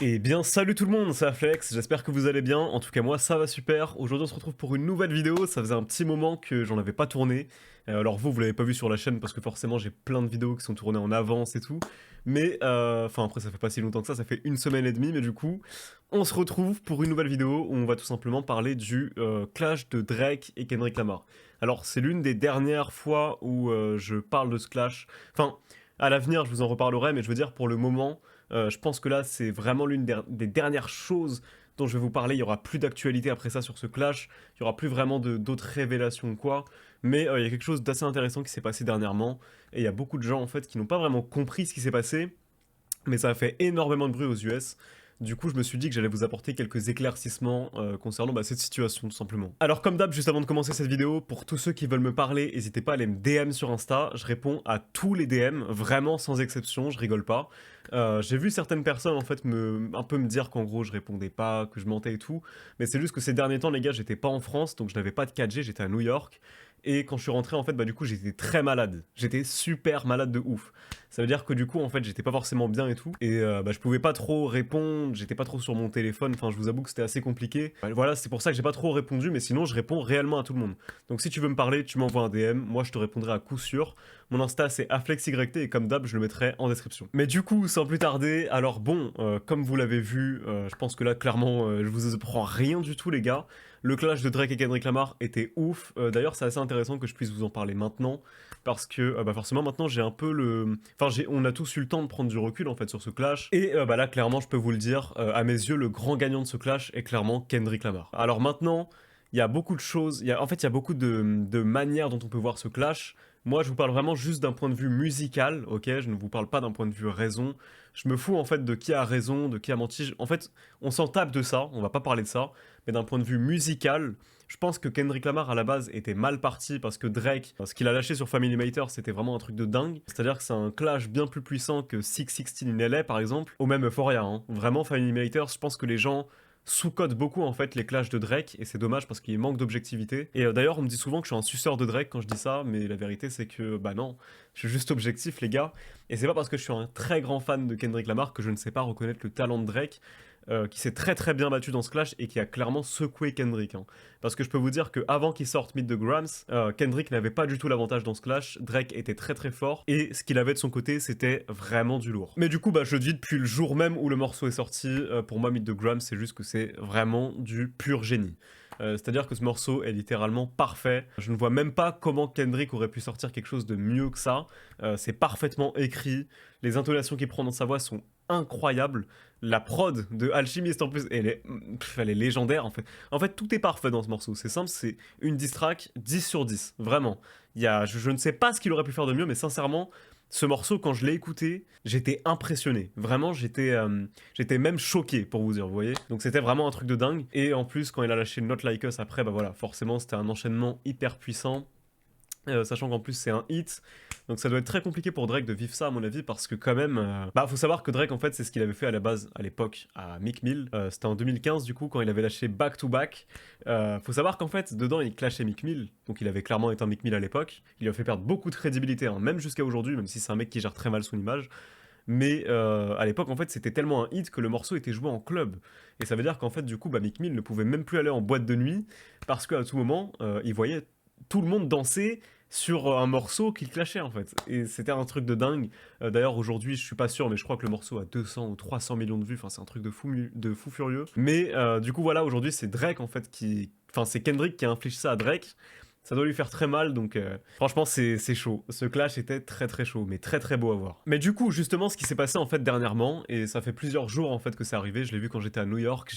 Eh bien salut tout le monde, c'est Aflex, j'espère que vous allez bien, en tout cas moi ça va super. Aujourd'hui on se retrouve pour une nouvelle vidéo, ça faisait un petit moment que j'en avais pas tourné. Alors vous l'avez pas vu sur la chaîne parce que forcément j'ai plein de vidéos qui sont tournées en avance et tout. Mais enfin après ça fait pas si longtemps que ça fait une semaine et demie, mais du coup on se retrouve pour une nouvelle vidéo où on va tout simplement parler du clash de Drake et Kendrick Lamar. Alors c'est l'une des dernières fois où je parle de ce clash, enfin à l'avenir je vous en reparlerai, mais je veux dire pour le moment... je pense que là, c'est vraiment l'une des dernières choses dont je vais vous parler. Il y aura plus d'actualité après ça sur ce clash. Il y aura plus vraiment d'autres révélations ou quoi. Mais il y a quelque chose d'assez intéressant qui s'est passé dernièrement. Et il y a beaucoup de gens en fait qui n'ont pas vraiment compris ce qui s'est passé. Mais ça a fait énormément de bruit aux US. Du coup, je me suis dit que j'allais vous apporter quelques éclaircissements concernant cette situation, tout simplement. Alors, comme d'hab, juste avant de commencer cette vidéo, pour tous ceux qui veulent me parler, n'hésitez pas à aller me DM sur Insta. Je réponds à tous les DM, vraiment sans exception, je rigole pas. J'ai vu certaines personnes en fait un peu me dire qu'en gros je répondais pas, que je mentais et tout, mais c'est juste que ces derniers temps les gars j'étais pas en France donc je n'avais pas de 4G, j'étais à New York et quand je suis rentré en fait du coup j'étais très malade, j'étais super malade de ouf. Ça veut dire que du coup en fait j'étais pas forcément bien et tout et je pouvais pas trop répondre, j'étais pas trop sur mon téléphone, enfin je vous avoue que c'était assez compliqué. Voilà c'est pour ça que j'ai pas trop répondu mais sinon je réponds réellement à tout le monde. Donc si tu veux me parler tu m'envoies un DM, moi je te répondrai à coup sûr. Mon Insta c'est aflexyt et comme d'hab je le mettrai en description. Mais du coup sans plus tarder, alors bon comme vous l'avez vu, je pense que là clairement je vous apprends rien du tout les gars. Le clash de Drake et Kendrick Lamar était ouf. D'ailleurs, c'est assez intéressant que je puisse vous en parler maintenant. Parce que forcément, maintenant, j'ai un peu le. Enfin, on a tous eu le temps de prendre du recul en fait sur ce clash. Et là, clairement, je peux vous le dire, à mes yeux, le grand gagnant de ce clash est clairement Kendrick Lamar. Alors maintenant, il y a beaucoup de choses. En fait, il y a beaucoup de manières dont on peut voir ce clash. Moi, je vous parle vraiment juste d'un point de vue musical, ok? Je ne vous parle pas d'un point de vue raison. Je me fous en fait de qui a raison, de qui a menti. En fait, on s'en tape de ça, on va pas parler de ça. Mais d'un point de vue musical, je pense que Kendrick Lamar à la base était mal parti parce que Drake, ce qu'il a lâché sur Family Matters, c'était vraiment un truc de dingue. C'est-à-dire que c'est un clash bien plus puissant que 616 in LA par exemple, ou même Euphoria. Hein. Vraiment Family Matters, je pense que les gens sous-cotent beaucoup en fait les clashs de Drake et c'est dommage parce qu'il manque d'objectivité. Et d'ailleurs on me dit souvent que je suis un suceur de Drake quand je dis ça, mais la vérité c'est que non, je suis juste objectif les gars. Et c'est pas parce que je suis un très grand fan de Kendrick Lamar que je ne sais pas reconnaître le talent de Drake. Qui s'est très très bien battu dans ce clash et qui a clairement secoué Kendrick. Hein. Parce que je peux vous dire qu'avant qu'il sorte Meet the Grams, Kendrick n'avait pas du tout l'avantage dans ce clash, Drake était très très fort, et ce qu'il avait de son côté, c'était vraiment du lourd. Mais du coup, je le dis depuis le jour même où le morceau est sorti, pour moi Meet the Grams, c'est juste que c'est vraiment du pur génie. C'est-à-dire que ce morceau est littéralement parfait. Je ne vois même pas comment Kendrick aurait pu sortir quelque chose de mieux que ça. C'est parfaitement écrit. Les intonations qu'il prend dans sa voix sont incroyables. La prod de Alchemist en plus, elle est légendaire en fait. En fait, tout est parfait dans ce morceau. C'est simple, c'est une diss track 10 sur 10. Vraiment. Je ne sais pas ce qu'il aurait pu faire de mieux, mais sincèrement, ce morceau, quand je l'ai écouté, j'étais impressionné. Vraiment, j'étais même choqué, pour vous dire, vous voyez. Donc c'était vraiment un truc de dingue. Et en plus, quand il a lâché Not Like Us après, voilà, forcément, c'était un enchaînement hyper puissant. Sachant qu'en plus c'est un hit, donc ça doit être très compliqué pour Drake de vivre ça à mon avis parce que quand même, faut savoir que Drake en fait c'est ce qu'il avait fait à la base à l'époque à Meek Mill, c'était en 2015 du coup quand il avait lâché Back to Back. Faut savoir qu'en fait dedans il clashait Meek Mill, donc il avait clairement été un Meek Mill à l'époque, il lui a fait perdre beaucoup de crédibilité, hein, même jusqu'à aujourd'hui, même si c'est un mec qui gère très mal son image. Mais à l'époque, en fait, c'était tellement un hit que le morceau était joué en club. Et ça veut dire qu'en fait, du coup, Meek Mill ne pouvait même plus aller en boîte de nuit parce qu'à tout moment, il voyait tout le monde danser sur un morceau qu'il clashait en fait. Et c'était un truc de dingue. D'ailleurs aujourd'hui je suis pas sûr mais je crois que le morceau a 200 ou 300 millions de vues, enfin c'est un truc de fou furieux. Mais du coup voilà, aujourd'hui c'est Drake en fait qui... Enfin c'est Kendrick qui a infligé ça à Drake. Ça doit lui faire très mal, donc franchement c'est chaud. Ce clash était très très chaud, mais très très beau à voir. Mais du coup, justement, ce qui s'est passé en fait dernièrement, et ça fait plusieurs jours en fait que c'est arrivé, je l'ai vu quand j'étais à New York,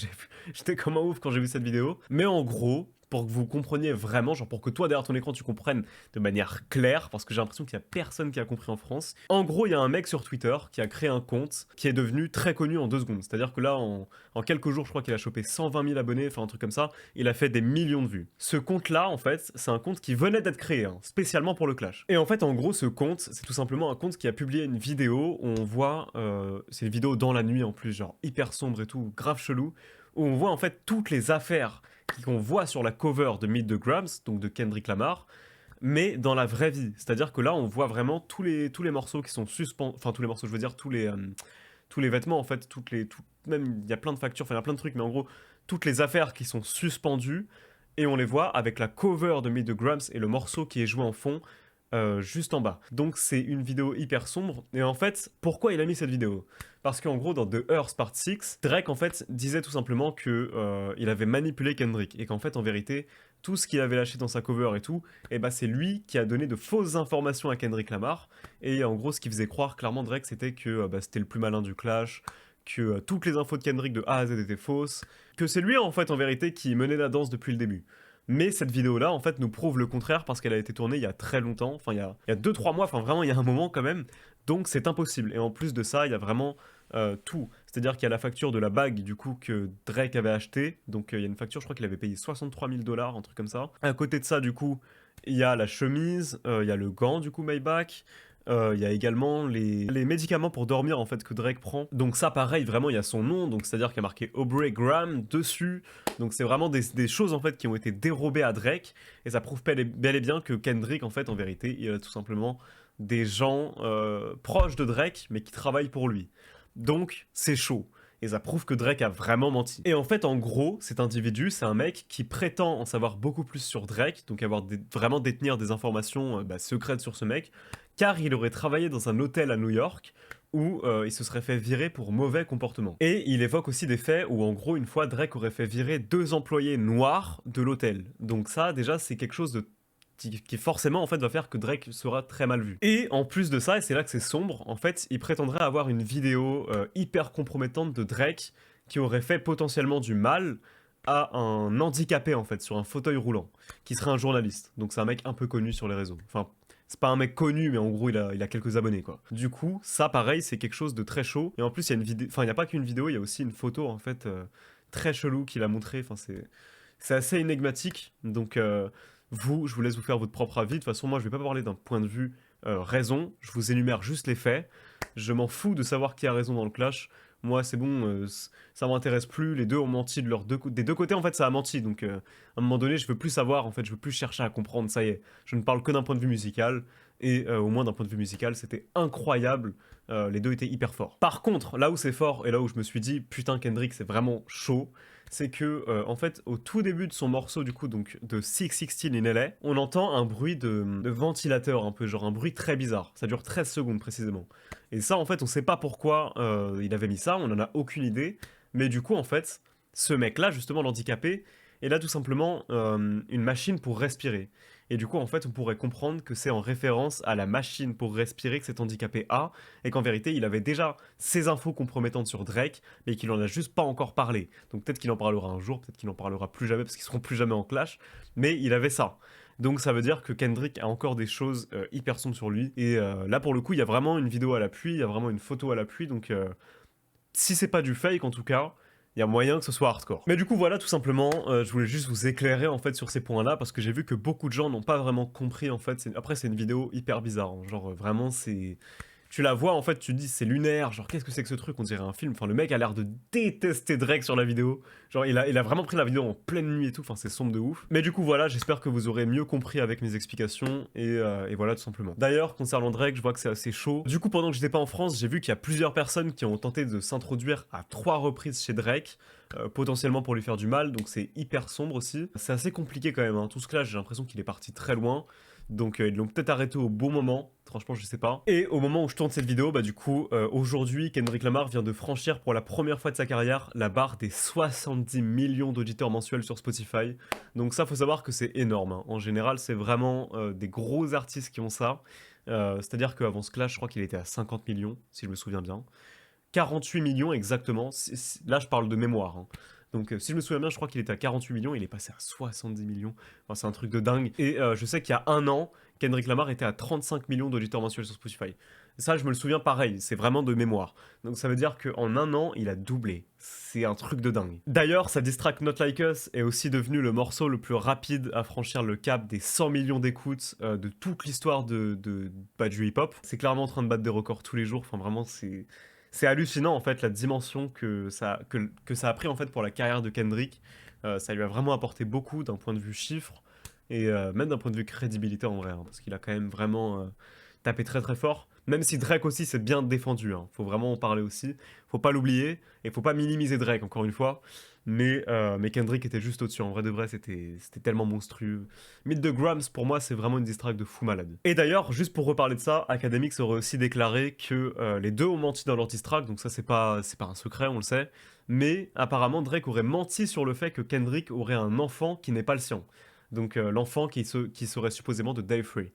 j'étais comme un ouf quand j'ai vu cette vidéo. Mais en gros, pour que vous compreniez vraiment, genre pour que toi derrière ton écran tu comprennes de manière claire, parce que j'ai l'impression qu'il y a personne qui a compris en France. En gros, il y a un mec sur Twitter qui a créé un compte qui est devenu très connu en 2 secondes. C'est-à-dire que là, en quelques jours, je crois qu'il a chopé 120 000 abonnés, enfin un truc comme ça. Il a fait des millions de vues. Ce compte-là, en fait, c'est un compte qui venait d'être créé, hein, spécialement pour le Clash. Et en fait, en gros, ce compte, c'est tout simplement un compte qui a publié une vidéo où on voit, c'est une vidéo dans la nuit en plus, genre hyper sombre et tout, grave chelou, où on voit en fait toutes les affaires qu'on voit sur la cover de Meet the Grams, donc de Kendrick Lamar, mais dans la vraie vie. C'est-à-dire que là, on voit vraiment tous les morceaux qui sont suspendus, enfin tous les morceaux, je veux dire, tous les vêtements en fait, même il y a plein de factures, enfin il y a plein de trucs, mais en gros, toutes les affaires qui sont suspendues, et on les voit avec la cover de Meet the Grams et le morceau qui est joué en fond, juste en bas. Donc c'est une vidéo hyper sombre, et en fait, pourquoi il a mis cette vidéo? Parce qu'en gros, dans The Earth Part 6, Drake en fait disait tout simplement que il avait manipulé Kendrick, et qu'en fait, en vérité, tout ce qu'il avait lâché dans sa cover et tout, et bah c'est lui qui a donné de fausses informations à Kendrick Lamar, et en gros, ce qui faisait croire clairement Drake, c'était que bah, c'était le plus malin du clash, que toutes les infos de Kendrick de A à Z étaient fausses, que c'est lui en fait en vérité qui menait la danse depuis le début. Mais cette vidéo-là, en fait, nous prouve le contraire parce qu'elle a été tournée il y a très longtemps, enfin il y a 2-3 mois, enfin vraiment il y a un moment quand même, donc c'est impossible. Et en plus de ça, il y a vraiment tout. C'est-à-dire qu'il y a la facture de la bague du coup que Drake avait acheté, donc il y a une facture, je crois qu'il avait payé 63 000 $, un truc comme ça. À côté de ça, du coup, il y a la chemise, il y a le gant du coup Maybach, il y a également les médicaments pour dormir en fait que Drake prend. Donc ça pareil, vraiment il y a son nom, donc c'est-à-dire qu'il y a marqué Aubrey Graham dessus. Donc c'est vraiment des choses en fait qui ont été dérobées à Drake. Et ça prouve bel et bien que Kendrick en fait en vérité il a tout simplement des gens proches de Drake mais qui travaillent pour lui. Donc c'est chaud. Et ça prouve que Drake a vraiment menti. Et en fait, en gros, cet individu, c'est un mec qui prétend en savoir beaucoup plus sur Drake, donc vraiment détenir des informations secrètes sur ce mec, car il aurait travaillé dans un hôtel à New York où il se serait fait virer pour mauvais comportement. Et il évoque aussi des faits où, en gros, une fois, Drake aurait fait virer 2 employés noirs de l'hôtel. Donc ça, déjà, c'est quelque chose de qui forcément en fait va faire que Drake sera très mal vu. Et en plus de ça, et c'est là que c'est sombre, en fait, il prétendrait avoir une vidéo hyper compromettante de Drake qui aurait fait potentiellement du mal à un handicapé en fait sur un fauteuil roulant, qui serait un journaliste. Donc c'est un mec un peu connu sur les réseaux. Enfin, c'est pas un mec connu, mais en gros il a quelques abonnés quoi. Du coup, ça pareil, c'est quelque chose de très chaud. Et en plus, il y a une vidéo, enfin il y a pas qu'une vidéo, il y a aussi une photo en fait très chelou qu'il a montré. Enfin c'est assez énigmatique. Donc je vous laisse vous faire votre propre avis. De toute façon, moi, je vais pas parler d'un point de vue raison. Je vous énumère juste les faits. Je m'en fous de savoir qui a raison dans le clash. Moi, c'est bon, ça m'intéresse plus. Les deux ont menti des deux côtés. En fait, ça a menti. Donc, à un moment donné, je veux plus savoir. En fait, je veux plus chercher à comprendre. Ça y est, je ne parle que d'un point de vue musical. Et au moins d'un point de vue musical, c'était incroyable. Les deux étaient hyper forts. Par contre, là où c'est fort et là où je me suis dit, putain, Kendrick, c'est vraiment chaud, c'est que en fait au tout début de son morceau du coup donc de 616 in LA, on entend un bruit de ventilateur un peu, genre un bruit très bizarre. Ça dure 13 secondes précisément. Et ça en fait on sait pas pourquoi il avait mis ça, on en a aucune idée. Mais du coup en fait ce mec là justement l'handicapé, il a tout simplement une machine pour respirer. Et du coup, en fait, on pourrait comprendre que c'est en référence à la machine pour respirer que cet handicapé a, et qu'en vérité, il avait déjà ces infos compromettantes sur Drake, mais qu'il en a juste pas encore parlé. Donc peut-être qu'il en parlera un jour, peut-être qu'il en parlera plus jamais, parce qu'ils seront plus jamais en clash, mais il avait ça. Donc ça veut dire que Kendrick a encore des choses hyper sombres sur lui. Et là, pour le coup, il y a vraiment une vidéo à l'appui, il y a vraiment une photo à l'appui, donc si c'est pas du fake en tout cas, il y a moyen que ce soit hardcore. Mais du coup voilà tout simplement, je voulais juste vous éclairer en fait sur ces points-là parce que j'ai vu que beaucoup de gens n'ont pas vraiment compris en fait. Après c'est une vidéo hyper bizarre, hein. Genre vraiment c'est... Tu la vois en fait, tu te dis c'est lunaire, genre qu'est-ce que c'est que ce truc, on dirait un film. Enfin le mec a l'air de détester Drake sur la vidéo. Genre il a vraiment pris la vidéo en pleine nuit et tout, enfin c'est sombre de ouf. Mais du coup voilà, j'espère que vous aurez mieux compris avec mes explications et voilà tout simplement. D'ailleurs concernant Drake, je vois que c'est assez chaud. Du coup pendant que j'étais pas en France, j'ai vu qu'il y a plusieurs personnes qui ont tenté de s'introduire à 3 reprises chez Drake. Potentiellement pour lui faire du mal, donc c'est hyper sombre aussi. C'est assez compliqué quand même, hein. Tout ce clash j'ai l'impression qu'il est parti très loin. Donc ils l'ont peut-être arrêté au bon moment, franchement je sais pas. Et au moment où je tourne cette vidéo, bah du coup, aujourd'hui, Kendrick Lamar vient de franchir pour la première fois de sa carrière la barre des 70 millions d'auditeurs mensuels sur Spotify. Donc ça, faut savoir que c'est énorme, hein. En général, c'est vraiment des gros artistes qui ont ça. C'est-à-dire qu'avant ce clash, je crois qu'il était à 50 millions, si je me souviens bien. 48 millions exactement, là je parle de mémoire, hein. Donc si je me souviens bien, je crois qu'il était à 48 millions, il est passé à 70 millions. Enfin, c'est un truc de dingue. Et je sais qu'il y a un an, Kendrick Lamar était à 35 millions d'auditeurs mensuels sur Spotify. Ça, je me le souviens pareil, c'est vraiment de mémoire. Donc ça veut dire qu'en un an, il a doublé. C'est un truc de dingue. D'ailleurs, sa diss track Not Like Us est aussi devenu le morceau le plus rapide à franchir le cap des 100 millions d'écoutes de toute l'histoire du hip-hop. C'est clairement en train de battre des records tous les jours. Enfin, vraiment, c'est hallucinant en fait la dimension que ça a pris en fait pour la carrière de Kendrick. Ça lui a vraiment apporté beaucoup d'un point de vue chiffre et même d'un point de vue crédibilité en vrai, hein, parce qu'il a quand même vraiment tapé très très fort. Même si Drake aussi s'est bien défendu, hein. Faut vraiment en parler aussi. Faut pas l'oublier et faut pas minimiser Drake encore une fois. Mais Kendrick était juste au-dessus. En vrai de vrai, c'était tellement monstrueux. Meet the Grams, pour moi, c'est vraiment une diss track de fou malade. Et d'ailleurs, juste pour reparler de ça, Academics aurait aussi déclaré que les deux ont menti dans leur diss track, donc ça c'est pas un secret, on le sait. Mais apparemment, Drake aurait menti sur le fait que Kendrick aurait un enfant qui n'est pas le sien. Donc l'enfant qui serait supposément de Dave Free.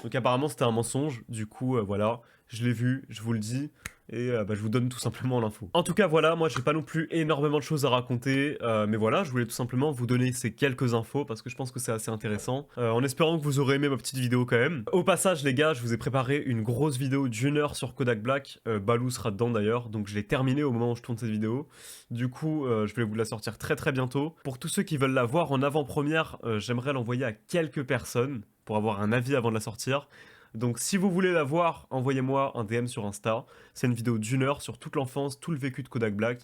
Donc apparemment c'était un mensonge, du coup voilà, je l'ai vu, je vous le dis, et je vous donne tout simplement l'info. En tout cas voilà, moi j'ai pas non plus énormément de choses à raconter, mais voilà, je voulais tout simplement vous donner ces quelques infos parce que je pense que c'est assez intéressant, en espérant que vous aurez aimé ma petite vidéo quand même. Au passage les gars, je vous ai préparé une grosse vidéo d'1 heure sur Kodak Black, Balou sera dedans d'ailleurs, donc je l'ai terminé au moment où je tourne cette vidéo. Du coup, je vais vous la sortir très très bientôt. Pour tous ceux qui veulent la voir en avant-première, j'aimerais l'envoyer à quelques personnes pour avoir un avis avant de la sortir. Donc si vous voulez la voir, envoyez-moi un DM sur Insta. C'est une vidéo d'1 heure sur toute l'enfance, tout le vécu de Kodak Black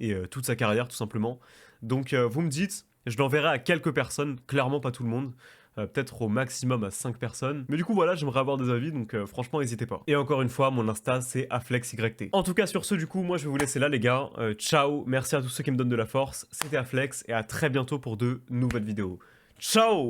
et toute sa carrière tout simplement. Donc vous me dites, je l'enverrai à quelques personnes, clairement pas tout le monde. Peut-être au maximum à 5 personnes. Mais du coup voilà, j'aimerais avoir des avis, donc franchement n'hésitez pas. Et encore une fois, mon Insta c'est AflexYT. En tout cas sur ce du coup, moi je vais vous laisser là les gars. Ciao, merci à tous ceux qui me donnent de la force. C'était Aflex et à très bientôt pour de nouvelles vidéos. Ciao!